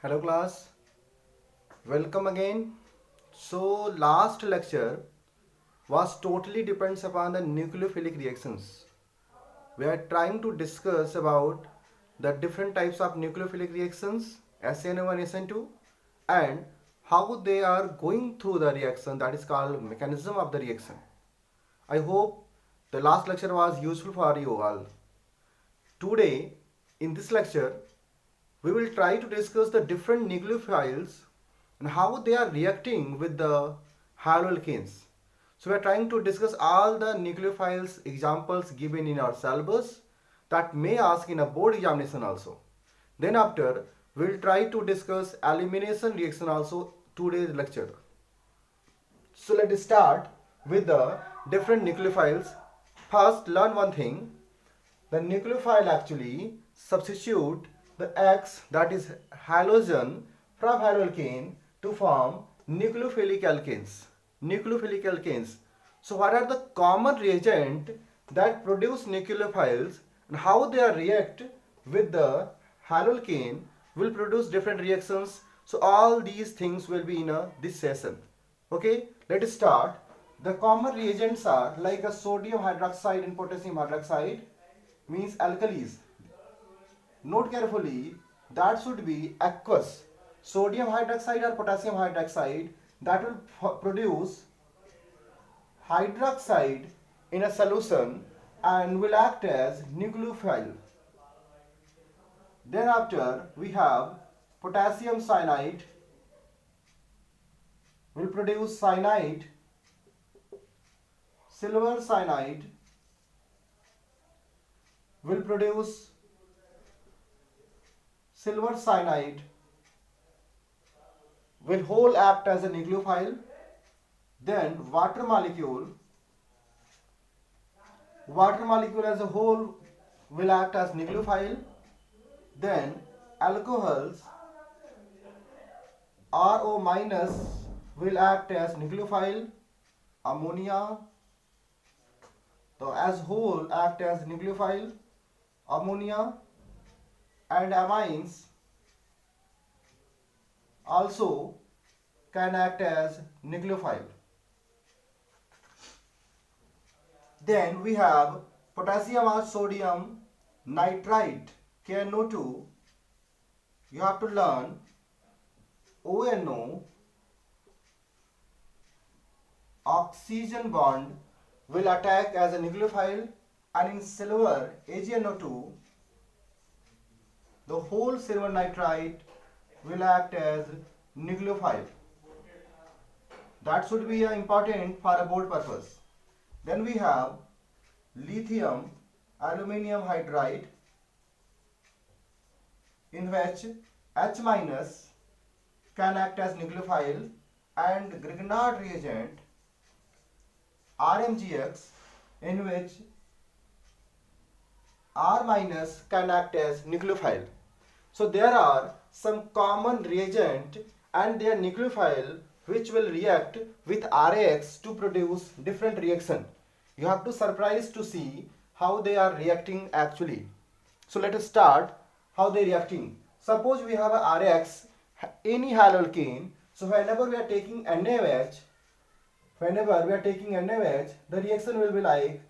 Hello class, welcome again. So last lecture was totally depends upon the nucleophilic reactions. We are trying to discuss about the different types of nucleophilic reactions SN1, SN2 and how they are going through the reaction, that is called mechanism of the reaction. I hope the last lecture was useful for you all. Today in this lecture we will try to discuss the different nucleophiles and how they are reacting with the haloalkanes. So we are trying to discuss all the nucleophiles examples given in our syllabus that may ask in a board examination also. Then after we will try to discuss elimination reaction also today's lecture. So let's start with the different nucleophiles. First learn one thing. The nucleophile actually substitute the X, that is halogen, from haloalkane to form nucleophilic alkanes. Nucleophilic alkanes. So what are the common reagent that produce nucleophiles and how they are react with the haloalkane will produce different reactions. So all these things will be in this session. Okay, let us start. The common reagents are like a sodium hydroxide and potassium hydroxide means alkalis. Note carefully, that should be aqueous. Sodium hydroxide or potassium hydroxide that will produce hydroxide in a solution and will act as nucleophile. Then after we have potassium cyanide will produce cyanide, silver cyanide will produce silver cyanide, will whole act as a nucleophile. Then water molecule as a whole will act as nucleophile. Then alcohols RO minus will act as nucleophile. Ammonia so as whole act as nucleophile. Ammonia and amines also can act as nucleophile. Then we have potassium or sodium nitrite KNO2. You have to learn ONO oxygen bond will attack as a nucleophile, and in silver AgNO2 the whole silver nitrite will act as nucleophile. That should be important for a board purpose. Then we have lithium aluminium hydride, in which H minus can act as nucleophile, and Grignard reagent RMGX, in which R minus can act as nucleophile. So there are some common reagent and their nucleophile which will react with RAX to produce different reaction. You have to surprise to see how they are reacting actually. So let us start how they are reacting. Suppose we have a RAX, any haloalkane. So whenever we are taking NaOH, the reaction will be like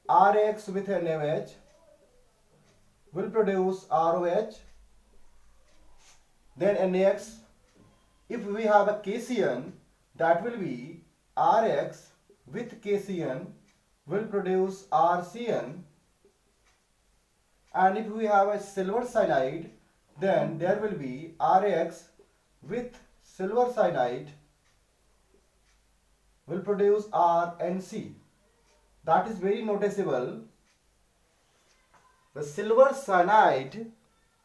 RX with NaOH will produce ROH. Then NaX, if we have a KCN, that will be RX with KCN will produce RCN. And if we have a silver cyanide, then there will be RX with silver cyanide will produce RNC. That is very noticeable. The silver cyanide,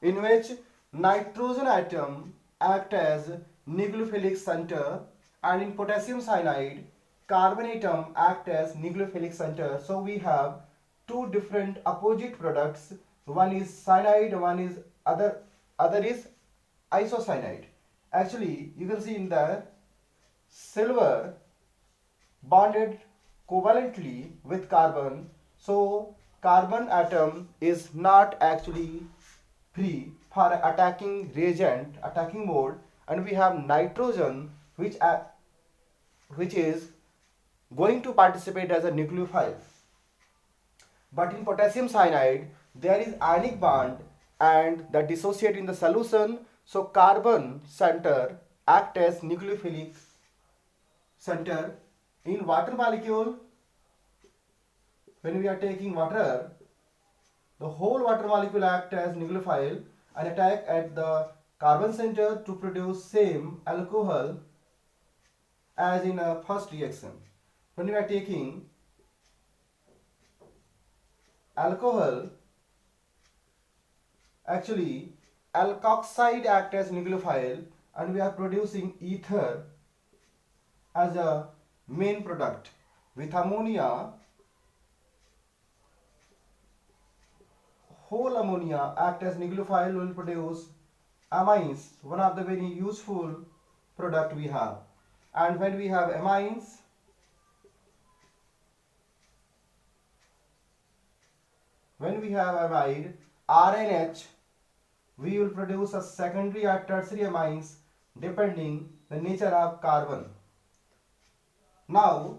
in which nitrogen atom act as nucleophilic center, and in potassium cyanide carbon atom act as nucleophilic center. So we have two different opposite products. One is cyanide, one is other is isocyanide. Actually you can see in the silver bonded covalently with carbon, so carbon atom is not actually free for attacking reagent, attacking mode, and we have nitrogen which is going to participate as a nucleophile. But in potassium cyanide, there is ionic bond and that dissociate in the solution. So carbon center act as nucleophilic center. In water molecule, when we are taking water, the whole water molecule act as nucleophile and attack at the carbon center to produce same alcohol as in a first reaction. When we are taking alcohol, actually alkoxide act as nucleophile and we are producing ether as a main product. With ammonia, whole ammonia act as nucleophile will produce amines, one of the very useful product we have. And when we have amines, when we have amide RNH, we will produce a secondary or tertiary amines depending the nature of carbon. Now,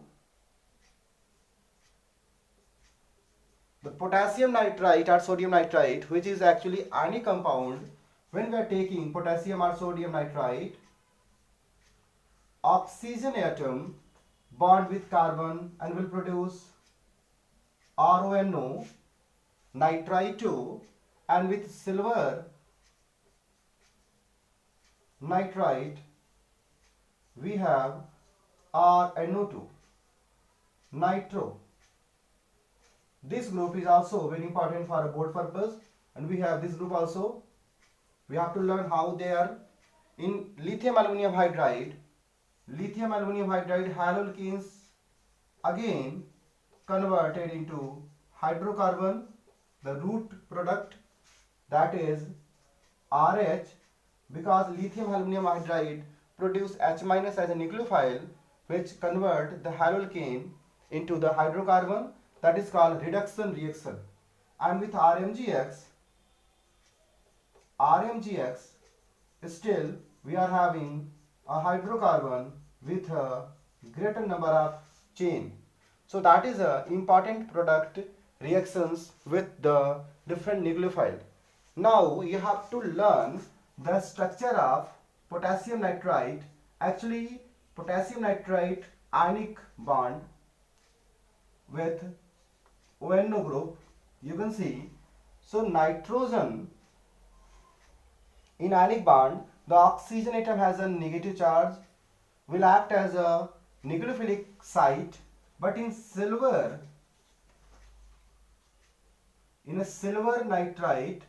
the potassium nitrite or sodium nitrite, which is actually ionic compound, when we are taking potassium or sodium nitrite, oxygen atom bond with carbon and will produce RONO, nitrite 2, and with silver nitrite we have RNO2, nitro. This group is also very important for a board purpose, and we have this group also. We have to learn how they are. In lithium aluminum hydride haloalkanes again converted into hydrocarbon, the root product, that is RH, because lithium aluminum hydride produce H- as a nucleophile which convert the haloalkane into the hydrocarbon, that is called reduction reaction. And with RMGX still we are having a hydrocarbon with a greater number of chain. So that is a important product reactions with the different nucleophile. Now you have to learn the structure of potassium nitrite. Actually, potassium nitrite ionic bond with ONO group, you can see. So nitrogen in ionic bond, the oxygen atom has a negative charge, will act as a nucleophilic site, but in a silver nitrite,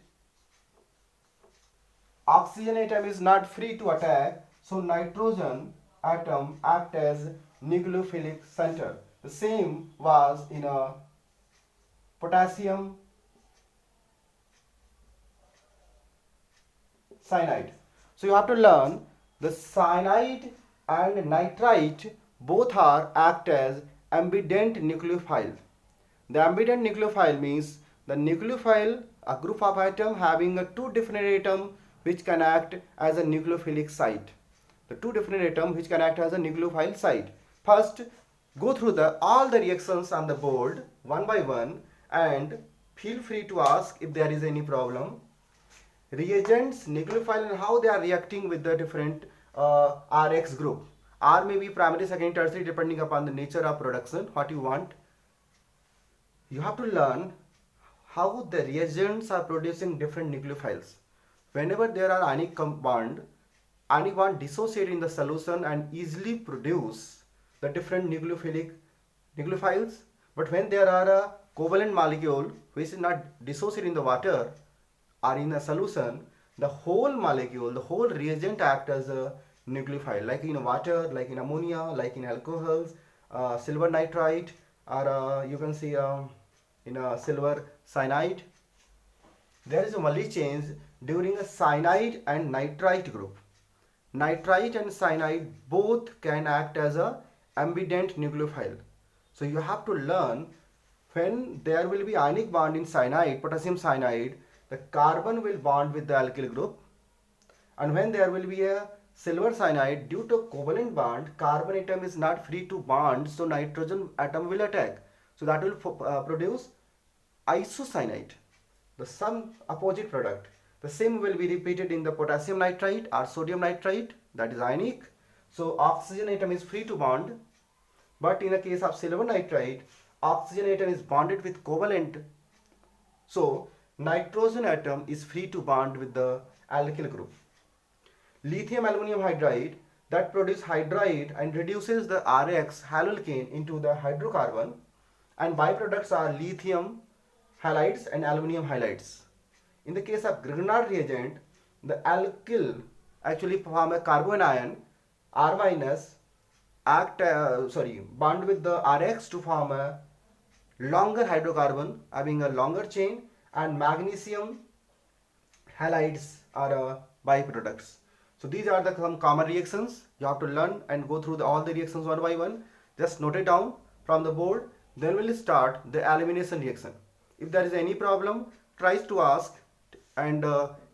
oxygen atom is not free to attack, so nitrogen atom act as nucleophilic center. The same was in a potassium cyanide. So you have to learn the cyanide and nitrite both are act as ambident nucleophile. The ambident nucleophile means the nucleophile, a group of atom having a two different atom which can act as a nucleophilic site. The two different atom which can act as a nucleophile site. First, go through all the reactions on the board one by one and feel free to ask if there is any problem. Reagents, nucleophile, and how they are reacting with the different RX group. R may be primary, secondary, tertiary depending upon the nature of production, what you want. You have to learn how the reagents are producing different nucleophiles. Whenever there are ionic bond dissociate in the solution and easily produce the different nucleophiles. But when there are a covalent molecule which is not dissociate in the water or in a solution, the whole molecule, the whole reagent act as a nucleophile, like in water, like in ammonia, like in alcohols, silver nitrite, or you can see in a silver cyanide. There is only change during a cyanide and nitrite group. Nitrite and cyanide both can act as a ambident nucleophile. So you have to learn when there will be ionic bond in cyanide, potassium cyanide, the carbon will bond with the alkyl group, and when there will be a silver cyanide, due to covalent bond, carbon atom is not free to bond, so nitrogen atom will attack. So that will produce isocyanide, the some opposite product. The same will be repeated in the potassium nitrite or sodium nitrite, that is ionic. So oxygen atom is free to bond, but in the case of silver nitride, oxygen atom is bonded with covalent. So nitrogen atom is free to bond with the alkyl group. Lithium aluminum hydride, that produces hydride and reduces the RX haloalkane into the hydrocarbon, and byproducts are lithium halides and aluminum halides. In the case of Grignard reagent, the alkyl actually form a carbon ion R minus bond with the RX to form a longer hydrocarbon having a longer chain, and magnesium halides are byproducts. So these are the some common reactions. You have to learn and go through all the reactions one by one. Just note it down from the board. Then we'll start the elimination reaction. If there is any problem, try to ask and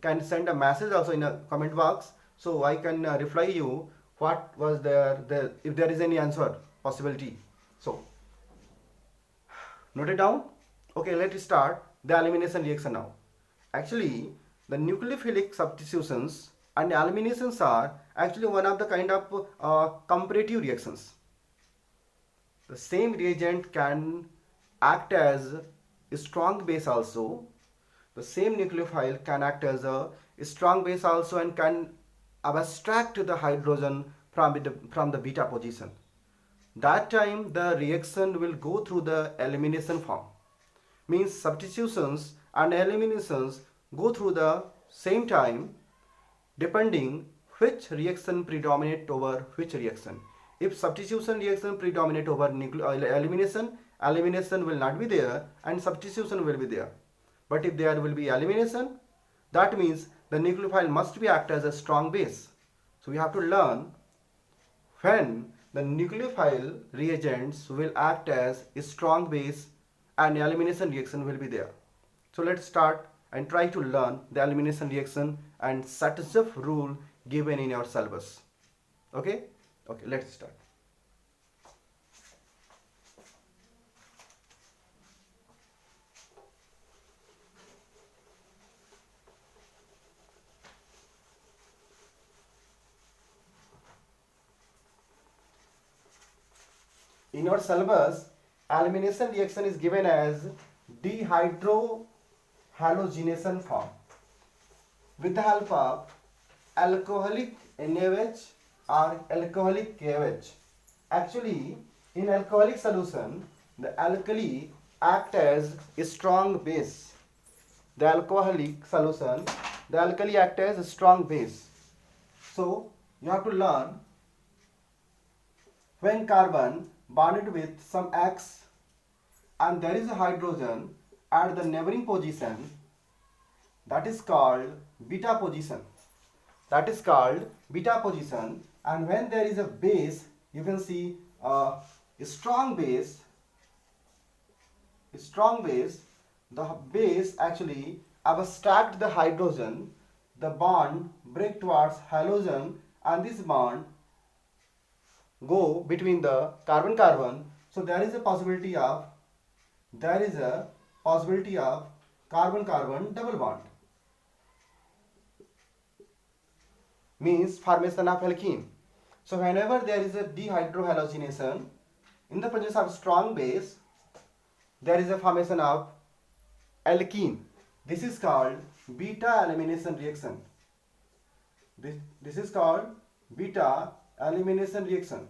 can send a message also in a comment box, so I can reply you what was there, if there is any answer possibility. So note it down. Okay, let's start the elimination reaction now. Actually, the nucleophilic substitutions and eliminations are actually one of the kind of comparative reactions. The same reagent can act as a strong base also. The same nucleophile can act as a strong base also and can abstract the hydrogen from the beta position. That time the reaction will go through the elimination form. Means substitutions and eliminations go through the same time depending which reaction predominate over which reaction. If substitution reaction predominate over elimination, elimination will not be there and substitution will be there. But if there will be elimination, that means the nucleophile must be act as a strong base. So we have to learn when the nucleophile reagents will act as a strong base and elimination reaction will be there. So let's start and try to learn the elimination reaction and Satyshov rule given in your syllabus. Okay, let's start. In your syllabus, elimination reaction is given as dehydrohalogenation form with the help of alcoholic NaOH or alcoholic KOH. Actually, in alcoholic solution, the alkali act as a strong base. The alcoholic solution, the alkali act as a strong base. So you have to learn when carbon bonded with some X and there is a hydrogen at the neighboring position, that is called beta position. That is called beta position. And when there is a base, you can see a strong base. The base actually abstract the hydrogen. The bond break towards halogen, and this bond go between the carbon-carbon. So there is a possibility of carbon-carbon double bond. Means formation of alkene. So whenever there is a dehydrohalogenation, in the presence of strong base, there is a formation of alkene. This is called beta elimination reaction. This is called beta elimination reaction.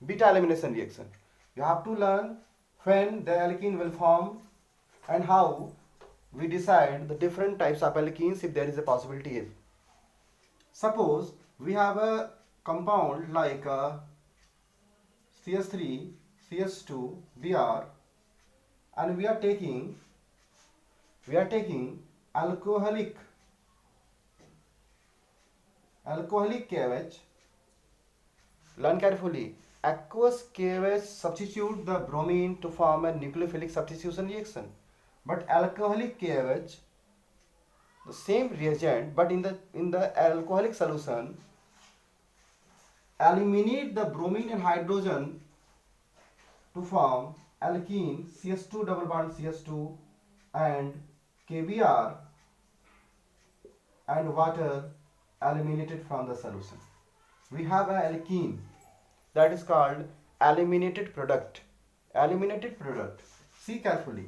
Beta elimination reaction. You have to learn when the alkene will form and how we decide the different types of alkenes if there is a possibility. Suppose we have a compound like CS3, CS2, Br, and we are taking alcoholic KOH. Learn carefully. aqueous KOH substitute the bromine to form a nucleophilic substitution reaction. But alcoholic KOH, the same reagent, but in the alcoholic solution, eliminate the bromine and hydrogen to form alkene CH2 double bond CH2 and KBr and water eliminated from the solution. We have an alkene that is called eliminated product. Eliminated product. See carefully.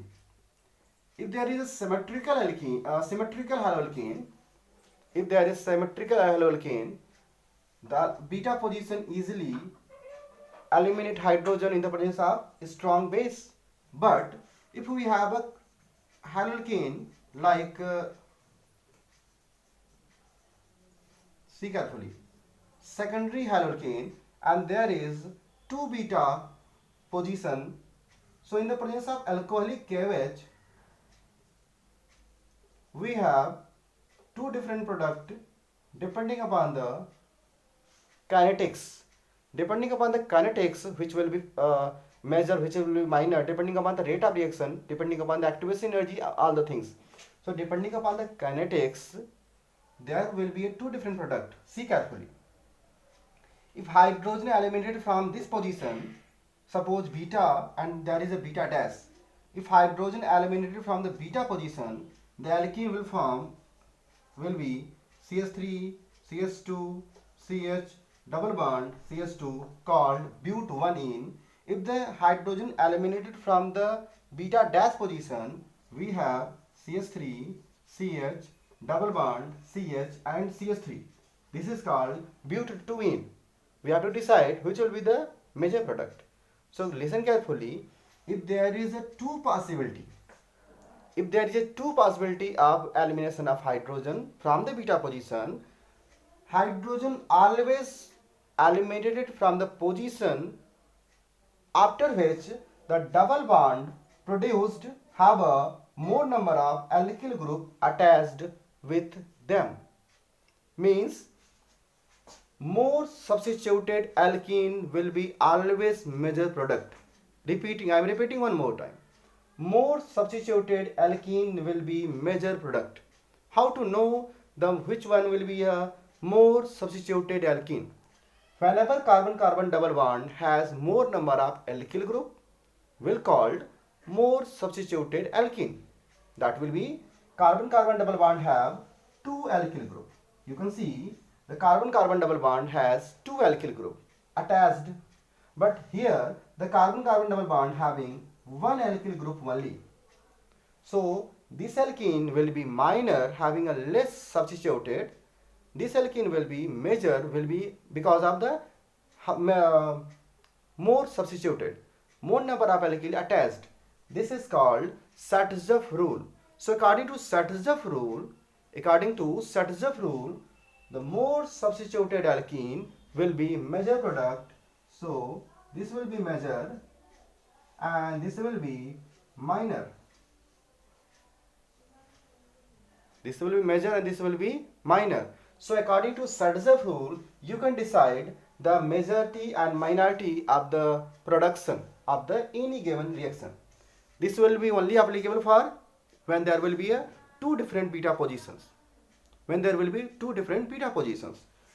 If there is a symmetrical alkene, symmetrical haloalkane, if there is symmetrical haloalkane, the beta position easily eliminate hydrogen in the presence of a strong base. But if we have a haloalkane like see carefully, secondary haloalkane, and there is 2 beta position, so in the presence of alcoholic KOH we have two different product depending upon the kinetics. Depending upon the kinetics, which will be measured, which will be minor, depending upon the rate of reaction, depending upon the activation energy, all the things. So depending upon the kinetics, there will be two different product. See carefully. If hydrogen eliminated from this position, suppose beta and there is a beta dash. If hydrogen eliminated from the beta position, the alkene will be CH3, CH2, CH double bond CH2 called but1ene. If the hydrogen eliminated from the beta dash position, we have CH3, CH double bond CH and CH3. This is called but2ene. We have to decide which will be the major product. So listen carefully. If there is a two possibility of elimination of hydrogen from the beta position, hydrogen always eliminated from the position after which the double bond produced have a more number of alkyl group attached with them. Means more substituted alkene will be always major product. I am repeating one more time. More substituted alkene will be major product. How to know which one will be a more substituted alkene? Whenever carbon-carbon double bond has more number of alkyl group, will called more substituted alkene. That will be carbon-carbon double bond have two alkyl group. You can see the carbon-carbon double bond has two alkyl group attached, but here the carbon-carbon double bond having one alkyl group only. So this alkene will be minor, having a less substituted. This alkene will be major, will be because of the more substituted, more number of alkyl attached. This is called Satyshov rule. So according to Satyshov rule, the more substituted alkene will be major product. So this will be major and this will be minor. This will be major and this will be minor. So according to Satyshov rule, you can decide the majority and minority of the production of the any given reaction. This will be only applicable for when there will be two different beta positions.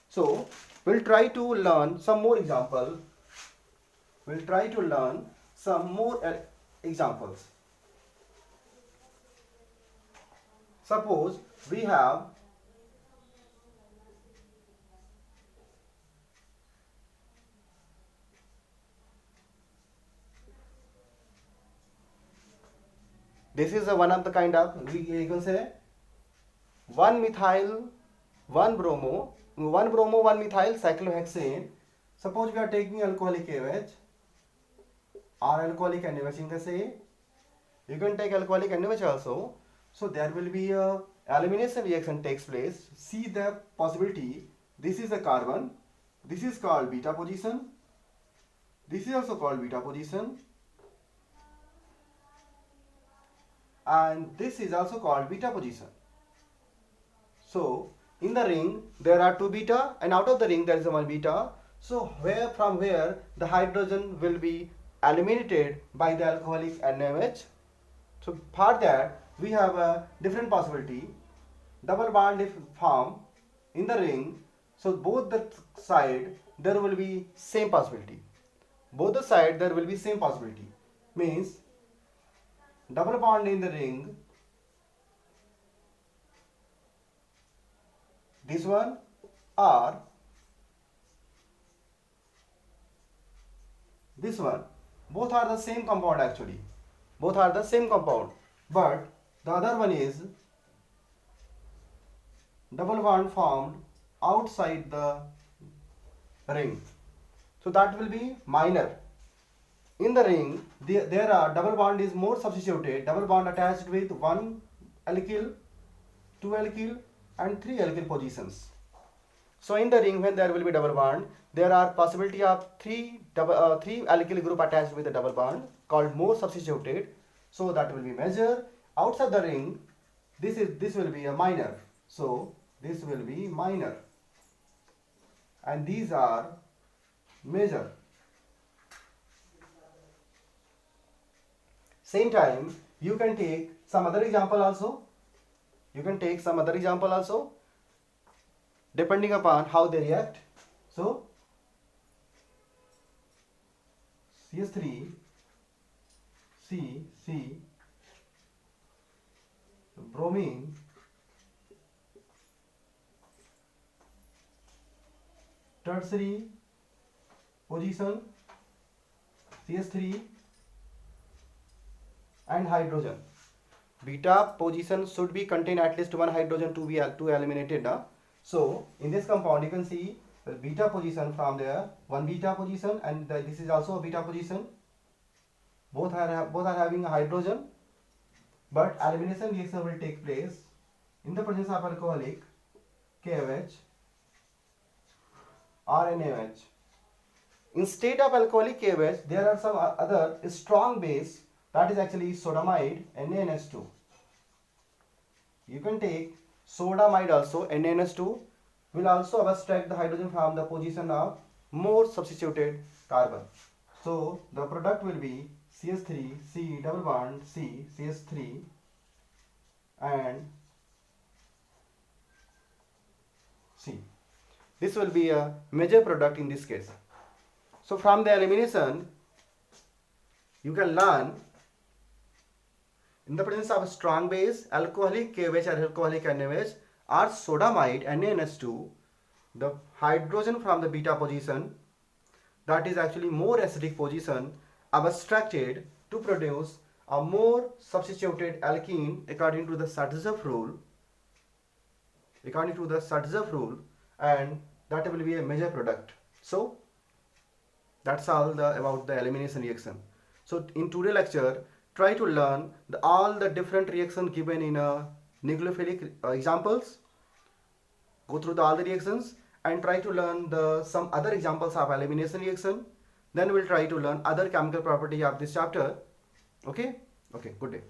So we'll try to learn some more examples. Suppose we have this is one of the kind of, we can say 1 methyl 1 bromo 1 methyl cyclohexane. Suppose we are taking alcoholic KOH or alcoholic NaOH in the say. You can take alcoholic NaOH also. So there will be a elimination reaction takes place. See the possibility. This is a carbon. This is called beta position. This is also called beta position. And this is also called beta position. So in the ring there are two beta, and out of the ring there is one beta. So where the hydrogen will be eliminated by the alcoholic NaOH. So for that we have a different possibility. Double bond if formed in the ring, so both the side there will be same possibility. Both the side there will be same possibility. Means double bond in the ring, this one, or this one, both are the same compound actually. Both are the same compound, but the other one is double bond formed outside the ring. So that will be minor. In the ring, there are double bond is more substituted, double bond attached with 1 alkyl, 2 alkyl and 3 alkyl positions. So in the ring when there will be double bond, there are possibility of 3 alkyl group attached with a double bond called more substituted. So that will be major. Outside the ring, this will be a minor. So this will be minor. And these are major. Same time, you can take some other example also. Depending upon how they react. So CH3, C, bromine, tertiary position, CH3 and hydrogen. Beta position should be contain at least one hydrogen to be eliminated now. So in this compound you can see the beta position from there, one beta position, and this is also a beta position. Both are having a hydrogen, but elimination reaction will take place in the presence of alcoholic KOH or NaOH. Instead of alcoholic KOH, there are some other strong base, that is actually sodamide NaNH2. You can take sodamide also, NaNH2 will also abstract the hydrogen from the position of more substituted carbon. So the product will be CH3, C double bond, C, CH3 and C. This will be a major product in this case. So from the elimination, you can learn in the presence of a strong base, alcoholic KOH or alcoholic NaOH or sodamide NaNH2, the hydrogen from the beta position, that is actually more acidic position, abstracted to produce a more substituted alkene according to the Sartzef rule. And that will be a major product. So that's all about the elimination reaction. So in today's lecture, try to learn all the different reactions given in nucleophilic examples. Go through all the reactions and try to learn some other examples of elimination reaction. Then we'll try to learn other chemical property of this chapter. Okay, good day.